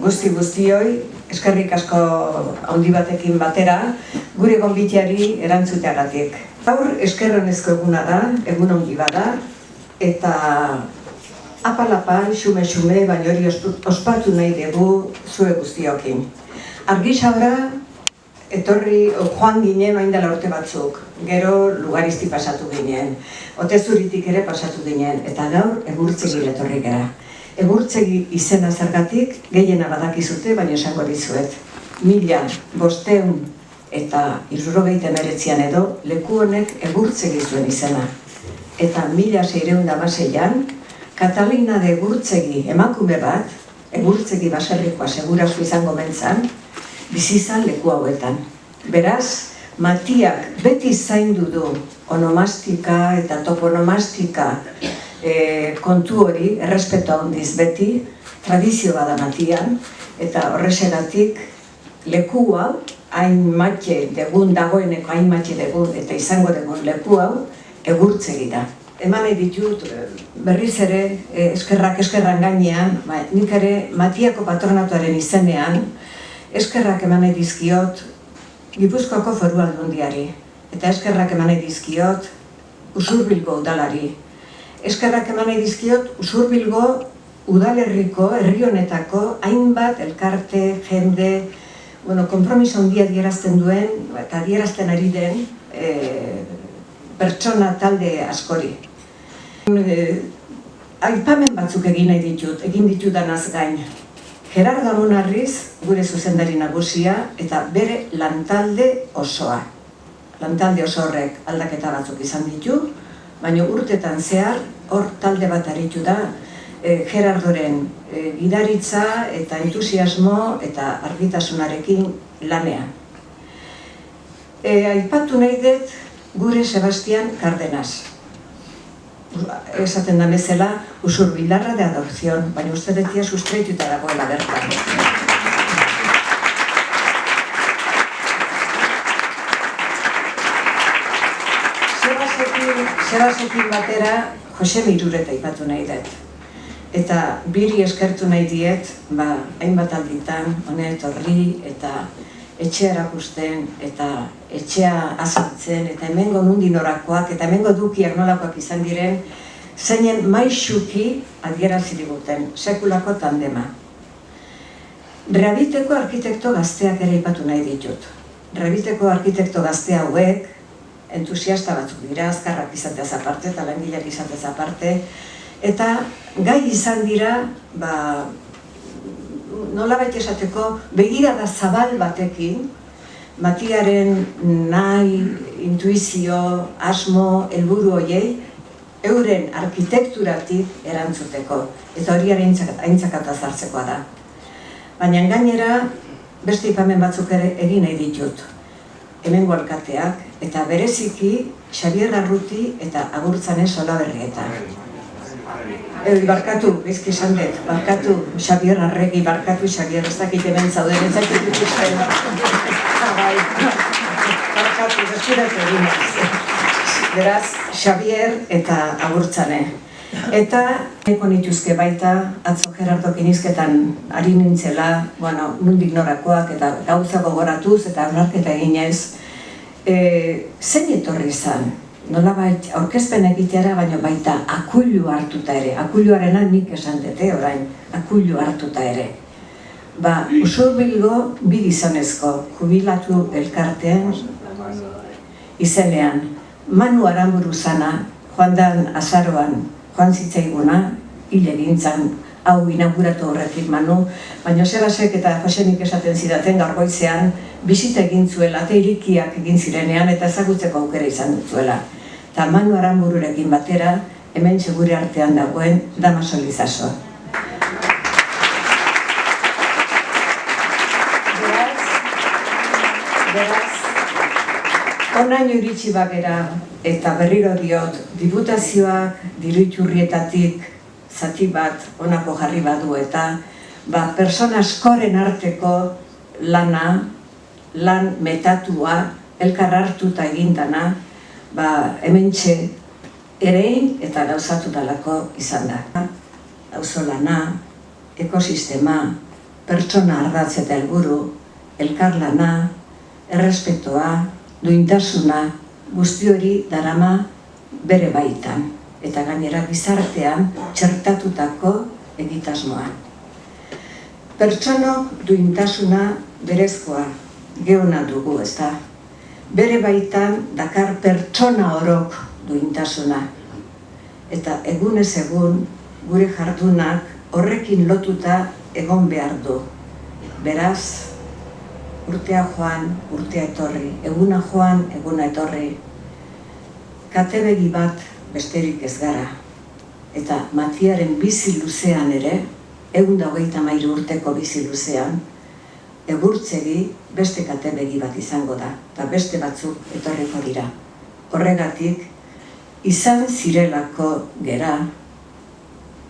guztioi, eskerrik asko handi batekin batera, gure gonbiteari erantzuteagatik. Gaur eskerronezko eguna da, egun ongi bada, eta apal-apal, xume-xume, baina hori ospatu nahi dugu zure guztiokin. Argi xabra, etorri joan ginen oain dela urte batzuk, gero Lugarizti pasatu ginen, Otezuritik ere pasatu ginen, eta gaur Egurtzegi etorri gara. Egurtzegi izena zergatik gehiena badakizute, baina esango dizuet. 1500 eta 1979 edo leku honek Egurtzegi zuen izena. Eta 1616an Catalina de Egurtzegi emakume bat, Egurtzegi baserrikoa segurazu izango mentzan, bizizan leku hauetan. Beraz, Matiak beti zaindu du onomastika eta toponomastika kontu hori, errespeto handiz beti, tradizio bada Matian, eta horrexegatik leku hau, hain matxe degun, dagoeneko hain matxe degun, eta izango degun leku hau, Egurtzegi da. Eman nahi ditut, berriz ere, eskerran gainean, nik ere Matiako patronatuaren izenean, eskerrak eman nahi dizkiot Gipuzkoako Foru Aldundiari, eta eskerrak eman nahi dizkiot Usurbilgo udalari. Eskerrak eman nahi dizkiot Usurbilgo udalerriko, herri honetako, hainbat elkarte, jende, konpromiso handia adierazten duen, eta adierazten ari den pertsona talde askori. Aipamen batzuk egin nahi ditut, egin ditudanaz gain. Gerardo Amonarriz, gure zuzendari nagusia, eta bere lantalde osoa. Lantalde oso horrek aldaketa batzuk izan ditu, baina urtetan zehar hor talde bat aritu da Gerardoren gidaritza eta entusiasmo eta argitasunarekin lanean. Aipatu nahi dut gure Sebastian Cárdenas. Esaten da bezala, Usurbildarra de adopción, baina uste detia sustreituta dagoela bertan. Sebasekin batera Jose Mirureta aipatu nahi dut. Eta biri eskertu nahi diet, hainbat alditan, hone etorri eta etxea erakusten, eta etxea azaltzen, eta hemengo nundin orakoak, eta hemengo dukiak nolakoak izan diren, zeinen maixuki adierazi diguten, sekulako tandema. Reabiteko arkitekto gazteak ere aipatu nahi ditut. Reabiteko arkitekto gazte hauek, entusiasta batzuk dira, azkarrak izatez aparte, eta langileak izatez aparte, eta gai izan dira, nolabait esateko, begirada zabal batekin, Matiaren nahi, intuizio, asmo, helburu horiei, euren arkitekturatik erantzuteko, eta hori aintzakata zartzekoa da. Baina gainera, beste ipamen batzuk ere egin nahi ditut. Hemengo alkateak, eta bereziki Xabier Arruti eta Agurtzane Solaberrieta. Barkatu, bizki esan dut, barkatu Xabier Arregi, barkatu Xabier, ez dakit hemen zauden, ez dakit ikusten. Barkatu, deskuratu egin naiz. Beraz, Xabier eta Agurtzane. Eta eko nituzke baita, atzo Gerardokin izketan ari nintzela, nundik norakoak eta gauza gogoratuz eta onarketa eginez, zein etorri izan? Nolabait aurkezpen egiteara, baina baita akuilu hartuta ere. Akuiluarena nik esan dute orain, akuilu hartuta ere. Usurbilgo bi gizonezko jubilatu elkarteen izenean. Manu Aramburu zana, joan dan azaroan, joan zitzaiguna, hil egintzan, hau inauguratu horretik Manu, baina Sebasek eta Josenik esaten zidaten gaur goizean, bisita egin zuela, eta irikiak egin zirenean, eta ezagutzeko aukera izan dutzuela. Eta Manu Arambururekin batera, hemen gure artean dagoen Damaso Lizaso. Beraz, onaino iritsi bagera eta berriro diot, diputazioak diru iturrietatik zati bat honako jarri badu eta persona askoren arteko lana, lan metatua, elkar hartuta egindana, hementxe erein eta gauzatu dalako izan da. Auzolana, ekosistema, pertsona ardatz eta helburu, elkarlana, errespetoa, duintasuna, guzti hori darama bere baitan, eta gainera gizartean txertatutako egitasmoa. Pertsonok duintasuna berezkoa, geona dugu, ez da. Bere baitan dakar pertsona orok duintasuna. Eta egunez egun gure jardunak horrekin lotuta egon behar du. Beraz, urtea joan, urtea etorri, eguna joan, eguna etorri. Katebegi bat besterik ez gara. Eta Matiaren bizi luzean ere, 123 urteko bizi luzean, egurtzegi beste katebegi bat izango da, eta beste batzuk etorriko dira. Horregatik, izan zirelako gera,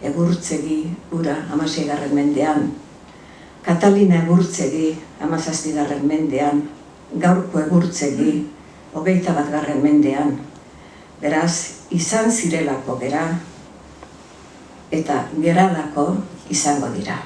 egurtzegi ura 16. mendean, Katalina egurtzegi 17. mendean, gaurko egurtzegi 21. mendean. Beraz, izan zirelako gera, eta geradako izango dira.